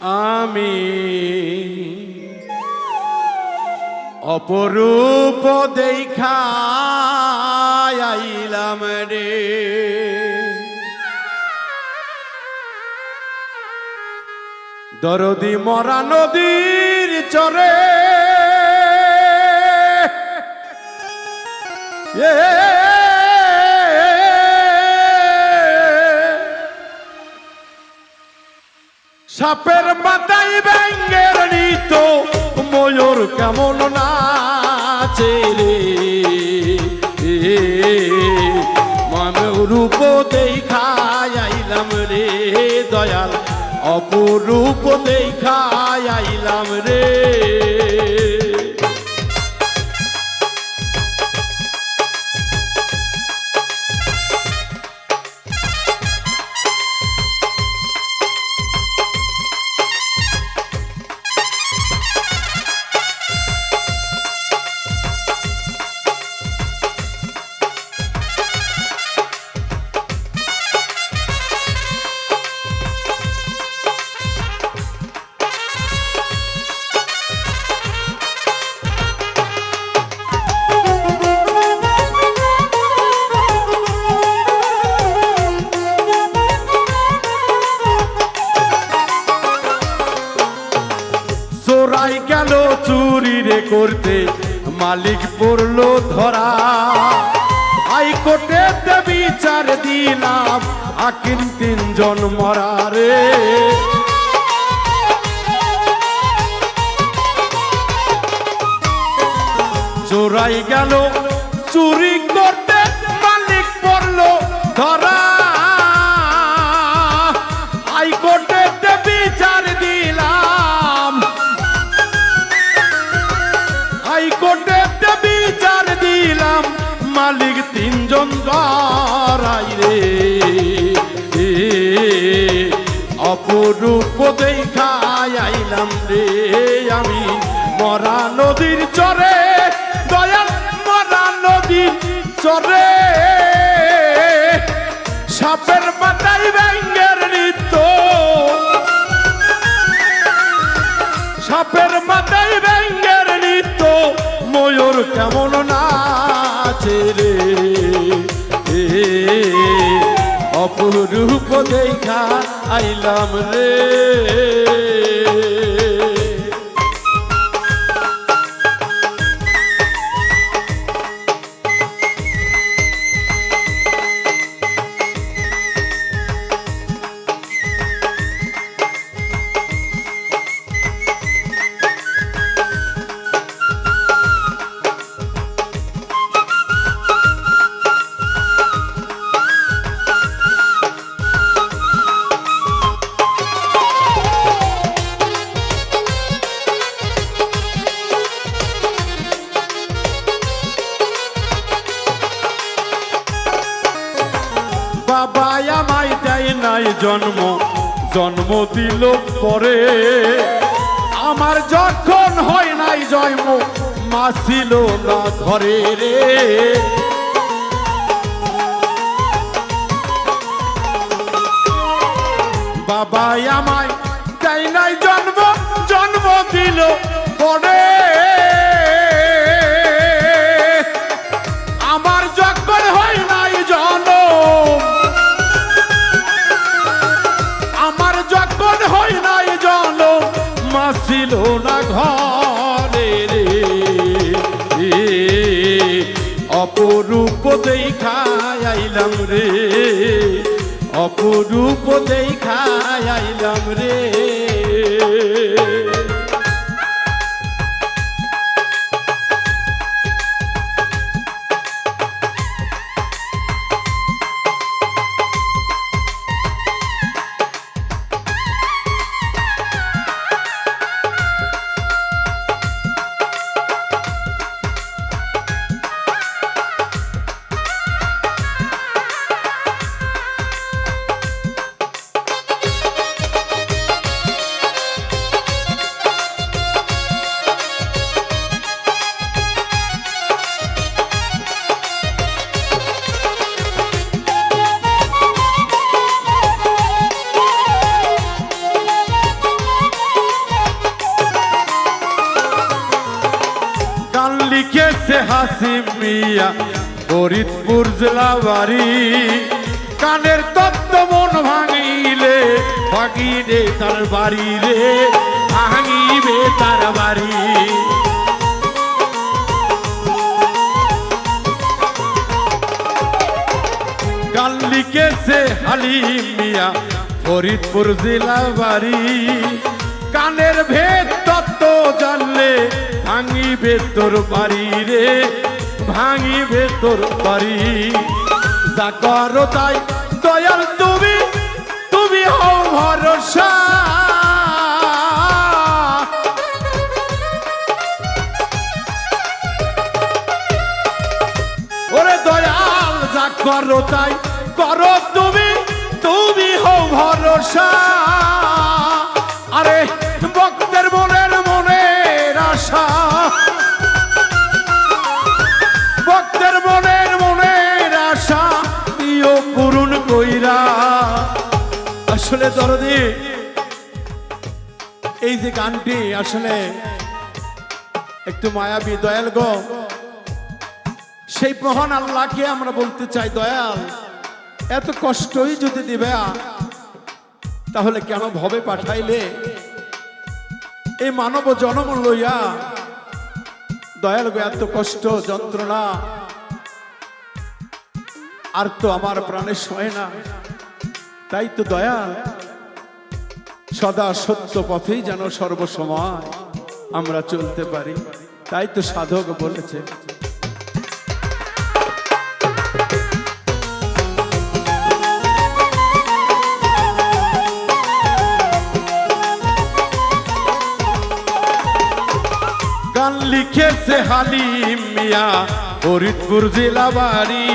আমি অপরূপ দেখা আইলাম রে, দরদি মরা নদীর চরে সাপের মাথায় ব্যাঙের নিত ময়ূর কেমন নাচে রে, রূপ দেখা আইলাম রে দয়াল, অপরূপ দেখা আইলাম রে। চোরাই গেল চুরি রে করতে, মালিক পড়লো ধরা, হাইকোর্টে বিচার দিলাম হাকিম তিনজন মরা রে। চোরাই গেল চুরি করতে, মালিক পড়লো ধরা, হাইকোর্টে বিচার দিলাম, হাইকোর্টে বিচার দিলাম, মালিক তিনজন ধরাই রে, অপরূপ দেখা আইলাম রে আমি মরা নদীর চরে, দয়াল মরা নদীর চরে, সাপের মাথায় ব্যাঙের নৃত্য, সাপের মাথায় ব্যাঙের নৃত্য, ময়ূর কেমন নাচে রে, অপরূপ দেখা আইলাম রে। বাবা আমায় দেয় নাই জন্ম, জন্ম দিল পরে, আমার যখন হয় নাই জন্ম, মা ছিল না ঘরে রে। বাবা আমায় দেয় নাই জন্ম, জন্ম দিল পরে, আমার যখন হয় নাই জন্ম, আমার যখন হয় নাই জন্ম, মা ছিল না ঘরে রে, অপরূপ দেখা আইলাম রে, অপরূপ দেখা আইলাম রে। হাসিম মিয়া ফরিদপুর জেলা বাড়ি কানের তত্ত্ব মন ভাঙিলে ভাঙিবে তার বাড়ি রে ভাঙিবে তার বাড়ি গান লিখেছে হালিম মিয়া ফরিদপুর জেলা বাড়ি কানের ভেদ তত্ত্ব জানলে ভাঙিবে তোর বাড়ি রে ভাঙিবে তোর বাড়ি যা করো তাই দয়াল তুমি তুমি হও ভরসা ওরে দয়াল যা করো তাই করো তুমি তুমি হও ভরসা আরে ভক্তের মনের মনের আশা ভক্তের মনের মনের আশা দিও পূরণ কইরা আসলে দরদি এই যে গানটি আসলে একটু মায়াবী দয়াল গো সেই মহান আল্লাহকে আমরা বলতে চাই দয়াল এত কষ্টই যদি দিবে তাহলে কেন ভবে পাঠাইলে এই মানব জন্ম লইয়া দয়াল গো এত কষ্ট যন্ত্রণা আর তো আমার প্রাণে সয় না তাই তো দয়াল সদা সত্য পথেই যেন সর্বসময় আমরা চলতে পারি তাই তো সাধক বলেছে গান লিখেছে হালিম মিয়া ফরিদপুর জেলা বাড়ি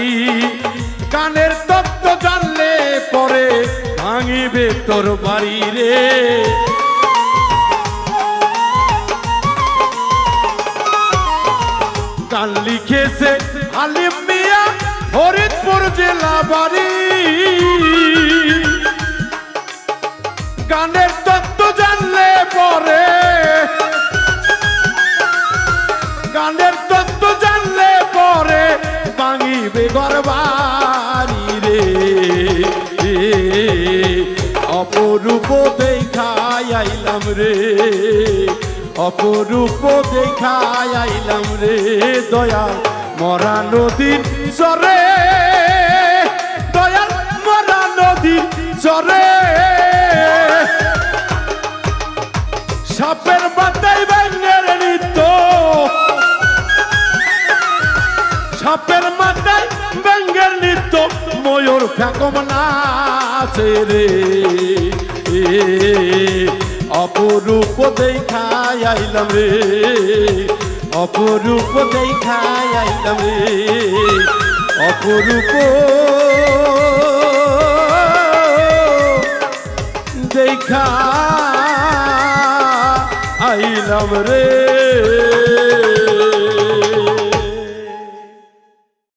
গানের তত্ত্ব জানলে পরে ভাঙিবে তোর বাড়ি রে গান লিখেছে হালিম মিয়া ফরিদপুর জেলা বাড়ি গানের তত্ত্ব জানলে পরে গানের তত্ত্ব জানলে পরে ভাঙিবে গরবারি রে অপরূপ দেখাই আইলাম রে অপরূপ দেখাই আইলাম রে দয়াল মরা নদীর চরে দয়াল মরা নদীর চরে সাপের বাতাই ব্যাঙের নৃত্য সাপের মাথায় ব্যাঙের নৃত্য ময়ূর ফেকম নাচে রে অপরূপ দেখাই আইলাম রে অপরূপ দেখাই আইলাম রে অপরূপ দেখা আইলাম রে